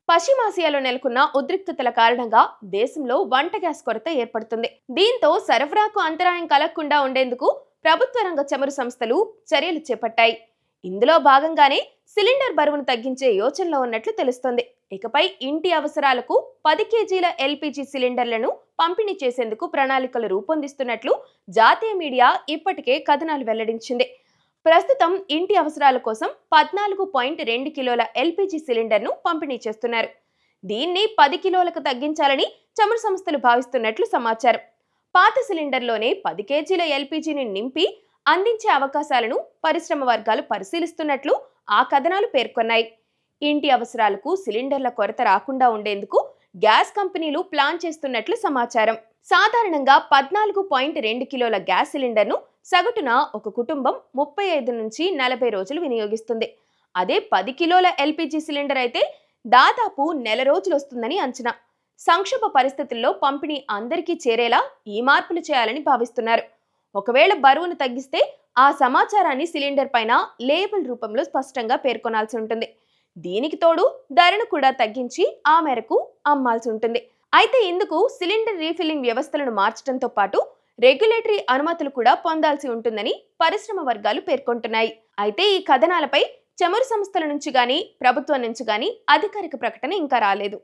పశ్చిమాసియాలో నెలకొన్న ఉద్రిక్తతల కారణంగా దేశంలో వంట గ్యాస్ కొరత ఏర్పడుతుంది. దీంతో సరఫరాకు అంతరాయం కలగకుండా ఉండేందుకు ప్రభుత్వ రంగ చమురు సంస్థలు చర్యలు చేపట్టాయి. ఇందులో భాగంగానే సిలిండర్ బరువును తగ్గించే యోచనలో ఉన్నట్లు తెలుస్తోంది. ఇకపై ఇంటి అవసరాలకు 10 కేజీల ఎల్పీజీ సిలిండర్లను పంపిణీ చేసేందుకు ప్రణాళికలు రూపొందిస్తున్నట్లు జాతీయ మీడియా ఇప్పటికే కథనాలు వెల్లడించింది. ప్రస్తుతం ఇంటి అవసరాల కోసం 14.2 కిలోల ఎల్పీజీ సిలిండర్ను పంపిణీ చేస్తున్నారు. దీన్ని 10 కిలోలకు తగ్గించాలని చమురు సంస్థలు భావిస్తున్నట్లు సమాచారం. పాత సిలిండర్లోనే 10 కేజీల ఎల్పీజీని నింపి అందించే అవకాశాలను పరిశ్రమ వర్గాలు పరిశీలిస్తున్నట్లు ఆ కథనాలు పేర్కొన్నాయి. ఇంటి అవసరాలకు సిలిండర్ల కొరత రాకుండా ఉండేందుకు గ్యాస్ కంపెనీలు ప్లాన్ చేస్తున్నట్లు సమాచారం. సాధారణంగా 14.2 కిలోల గ్యాస్ సిలిండర్ను సగటున ఒక కుటుంబం 35 నుంచి 40 రోజులు వినియోగిస్తుంది. అదే 10 కిలోల ఎల్పీజీ సిలిండర్ అయితే దాదాపు నెల రోజులు వస్తుందని అంచనా. సంక్షోభ పరిస్థితుల్లో పంపిణీ అందరికీ చేరేలా ఈ మార్పులు చేయాలని భావిస్తున్నారు. ఒకవేళ బరువును తగ్గిస్తే ఆ సమాచారాన్ని సిలిండర్ పైన లేబుల్ రూపంలో స్పష్టంగా పేర్కొనాల్సి ఉంటుంది. దీనికి తోడు ధరను కూడా తగ్గించి ఆ మేరకు అమ్మాల్సి ఉంటుంది. అయితే ఇందుకు సిలిండర్ రీఫిల్లింగ్ వ్యవస్థలను మార్చడంతో పాటు రెగ్యులేటరీ అనుమతులు కూడా పొందాల్సి ఉంటుందని పరిశ్రమ వర్గాలు పేర్కొంటున్నాయి. అయితే ఈ కథనాలపై చమురు సంస్థల నుంచి గానీ ప్రభుత్వం నుంచి గానీ అధికారిక ప్రకటన ఇంకా రాలేదు.